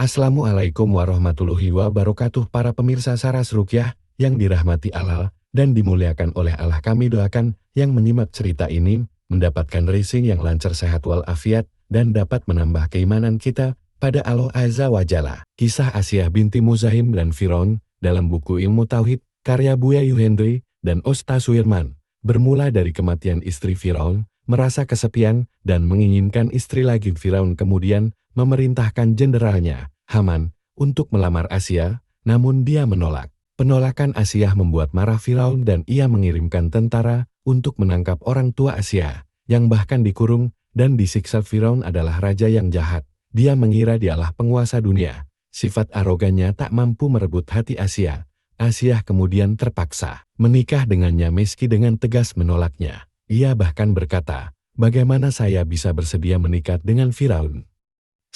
Assalamualaikum warahmatullahi wabarakatuh para pemirsa Saras Rukyah yang dirahmati Allah dan dimuliakan oleh Allah. Kami doakan yang menyimak cerita ini mendapatkan rezeki yang lancar, sehat walafiat dan dapat menambah keimanan kita pada Allah Azza wa Jalla. Kisah Asyah binti Muzahim dan Firaun dalam buku Ilmu Tauhid karya Buya Yuhendri dan Ustaz Suirman bermula dari kematian istri Firaun, merasa kesepian dan menginginkan istri lagi. Firaun kemudian memerintahkan jenderalnya, Haman, untuk melamar Asyah, namun dia menolak. Penolakan Asyah membuat marah Firaun dan ia mengirimkan tentara untuk menangkap orang tua Asyah, yang bahkan dikurung dan disiksa. Firaun adalah raja yang jahat. Dia mengira dialah penguasa dunia. Sifat arogannya tak mampu merebut hati Asyah. Asyah kemudian terpaksa menikah dengannya meski dengan tegas menolaknya. Ia bahkan berkata, "Bagaimana saya bisa bersedia menikah dengan Firaun?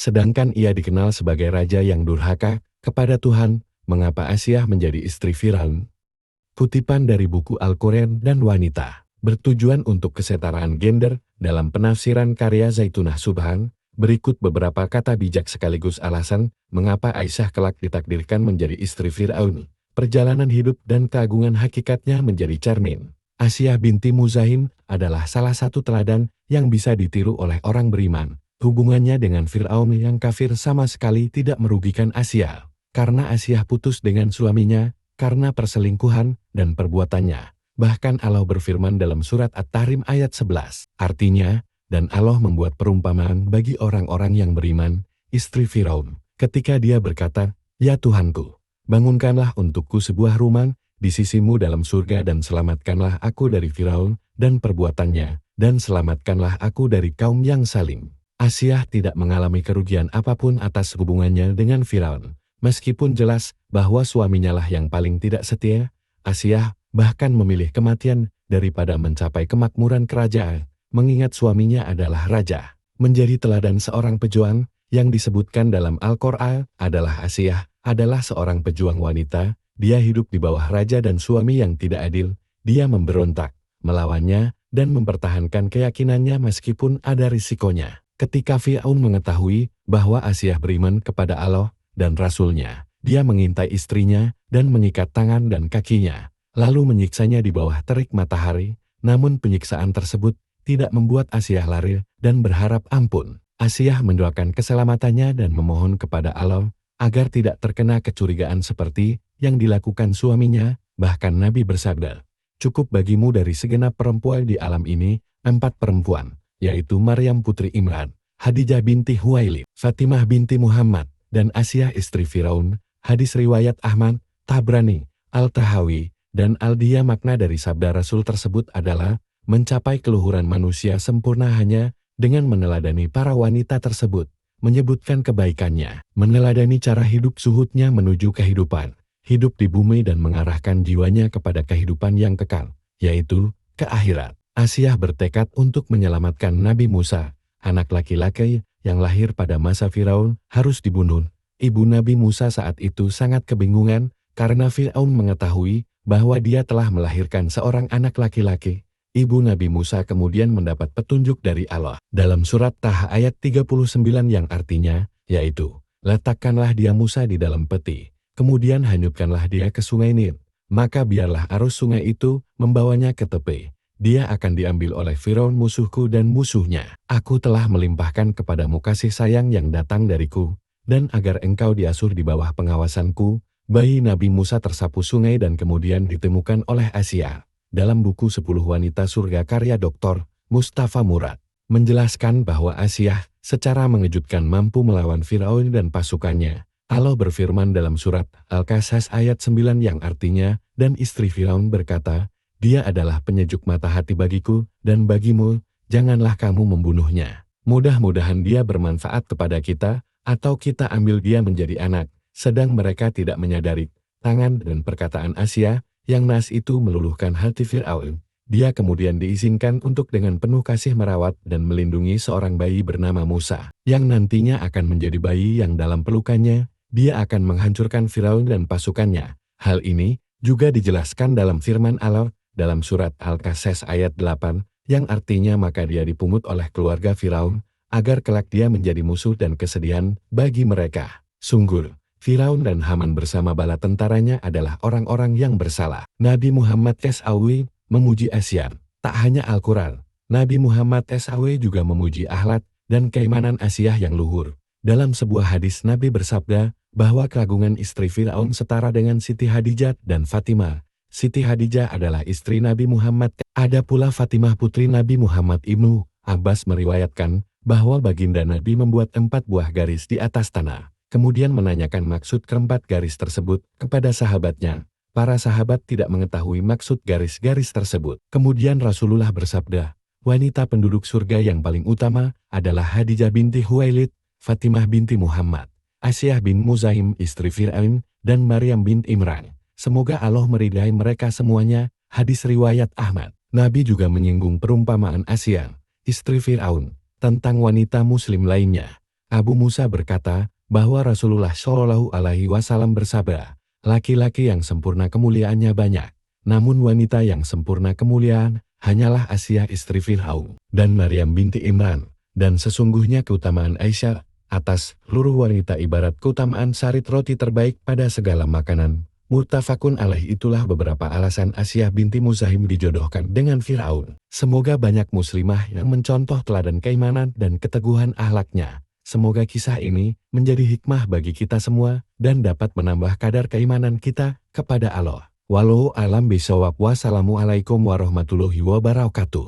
Sedangkan ia dikenal sebagai raja yang durhaka kepada Tuhan, mengapa Asyah menjadi istri Firaun?" Kutipan dari buku Al-Quran dan Wanita, bertujuan untuk kesetaraan gender dalam penafsiran karya Zaitunah Subhan. Berikut beberapa kata bijak sekaligus alasan mengapa Aisyah kelak ditakdirkan menjadi istri Firaun. Perjalanan hidup dan keagungan hakikatnya menjadi cermin. Asyah binti Muzahim adalah salah satu teladan yang bisa ditiru oleh orang beriman. Hubungannya dengan Firaun yang kafir sama sekali tidak merugikan Asyah, karena Asyah putus dengan suaminya karena perselingkuhan dan perbuatannya. Bahkan Allah berfirman dalam surat At-Tahrim ayat 11, artinya, dan Allah membuat perumpamaan bagi orang-orang yang beriman, istri Firaun, ketika dia berkata, "Ya Tuhanku, bangunkanlah untukku sebuah rumah di sisimu dalam surga dan selamatkanlah aku dari Firaun dan perbuatannya, dan selamatkanlah aku dari kaum yang zalim." Asyah tidak mengalami kerugian apapun atas hubungannya dengan Firaun. Meskipun jelas bahwa suaminya lah yang paling tidak setia, Asyah bahkan memilih kematian daripada mencapai kemakmuran kerajaan, mengingat suaminya adalah raja. Menjadi teladan seorang pejuang yang disebutkan dalam Al-Quran adalah Asyah adalah seorang pejuang wanita. Dia hidup di bawah raja dan suami yang tidak adil. Dia memberontak, melawannya, dan mempertahankan keyakinannya meskipun ada risikonya. Ketika Firaun mengetahui bahwa Asyah beriman kepada Allah dan Rasul-Nya, dia mengintai istrinya dan mengikat tangan dan kakinya, lalu menyiksanya di bawah terik matahari. Namun penyiksaan tersebut tidak membuat Asyah lari dan berharap ampun. Asyah mendoakan keselamatannya dan memohon kepada Allah agar tidak terkena kecurigaan seperti yang dilakukan suaminya. Bahkan Nabi bersabda, "Cukup bagimu dari segenap perempuan di alam ini 4 perempuan, yaitu Maryam putri Imran, Hadijah binti Huwailid, Fatimah binti Muhammad, dan Asyah istri Firaun." Hadis riwayat Ahmad, Tabrani, Al-Tahawi, dan Al-Diyah. Makna dari sabda Rasul tersebut adalah mencapai keluhuran manusia sempurna hanya dengan meneladani para wanita tersebut, menyebutkan kebaikannya, meneladani cara hidup zuhudnya menuju kehidupan, hidup di bumi dan mengarahkan jiwanya kepada kehidupan yang kekal, yaitu ke akhirat. Asyah bertekad untuk menyelamatkan Nabi Musa, anak laki-laki yang lahir pada masa Firaun, harus dibunuh. Ibu Nabi Musa saat itu sangat kebingungan karena Firaun mengetahui bahwa dia telah melahirkan seorang anak laki-laki. Ibu Nabi Musa kemudian mendapat petunjuk dari Allah dalam surat Taha ayat 39 yang artinya, yaitu, "Letakkanlah dia Musa di dalam peti, kemudian hanyutkanlah dia ke sungai Nil, maka biarlah arus sungai itu membawanya ke tepi. Dia akan diambil oleh Firaun musuhku dan musuhnya. Aku telah melimpahkan kepadamu kasih sayang yang datang dariku, dan agar engkau diasuh di bawah pengawasanku." Bayi Nabi Musa tersapu sungai dan kemudian ditemukan oleh Asyah. Dalam buku 10 Wanita Surga karya Dr. Mustafa Murad, menjelaskan bahwa Asyah secara mengejutkan mampu melawan Firaun dan pasukannya. Allah berfirman dalam surat Al-Qasas ayat 9 yang artinya, "Dan istri Firaun berkata, dia adalah penyejuk mata hati bagiku dan bagimu, janganlah kamu membunuhnya. Mudah-mudahan dia bermanfaat kepada kita, atau kita ambil dia menjadi anak." Sedang mereka tidak menyadari tangan dan perkataan Asyah yang nas itu meluluhkan hati Firaun. Dia kemudian diizinkan untuk dengan penuh kasih merawat dan melindungi seorang bayi bernama Musa, yang nantinya akan menjadi bayi yang dalam pelukannya, dia akan menghancurkan Firaun dan pasukannya. Hal ini juga dijelaskan dalam firman Allah dalam surat Al-Qasas ayat 8, yang artinya maka dia dipungut oleh keluarga Firaun, agar kelak dia menjadi musuh dan kesedihan bagi mereka. Sungguh, Firaun dan Haman bersama bala tentaranya adalah orang-orang yang bersalah. Nabi Muhammad SAW memuji Asia. Tak hanya Al-Quran, Nabi Muhammad SAW juga memuji akhlak dan keimanan Asia yang luhur. Dalam sebuah hadis Nabi bersabda bahwa keagungan istri Firaun setara dengan Siti Hadijah dan Fatimah. Siti Hadijah adalah istri Nabi Muhammad. Ada pula Fatimah putri Nabi Muhammad. Ibnu Abbas meriwayatkan bahwa baginda Nabi membuat 4 buah garis di atas tanah. Kemudian menanyakan maksud keempat garis tersebut kepada sahabatnya. Para sahabat tidak mengetahui maksud garis-garis tersebut. Kemudian Rasulullah bersabda, wanita penduduk surga yang paling utama adalah Hadijah binti Huwailid, Fatimah binti Muhammad, Asyah bin Muzaim istri Fir'aun, dan Maryam bin Imran. Semoga Allah meridai mereka semuanya. Hadis riwayat Ahmad. Nabi juga menyinggung perumpamaan Asyah, istri Fir'aun, tentang wanita muslim lainnya. Abu Musa berkata bahwa Rasulullah Shallallahu Alaihi Wasallam bersabda, laki-laki yang sempurna kemuliaannya banyak, namun wanita yang sempurna kemuliaan hanyalah Asyah istri Fir'aun dan Maryam binti Imran. Dan sesungguhnya keutamaan Aisyah atas seluruh wanita ibarat keutamaan sarit roti terbaik pada segala makanan. Muttafaqun alaih. Itulah beberapa alasan Asyah binti Muzaim dijodohkan dengan Fir'aun. Semoga banyak muslimah yang mencontoh teladan keimanan dan keteguhan akhlaknya. Semoga kisah ini menjadi hikmah bagi kita semua dan dapat menambah kadar keimanan kita kepada Allah. Wallahu a'lam bishawab. Wassalamualaikum warahmatullahi wabarakatuh.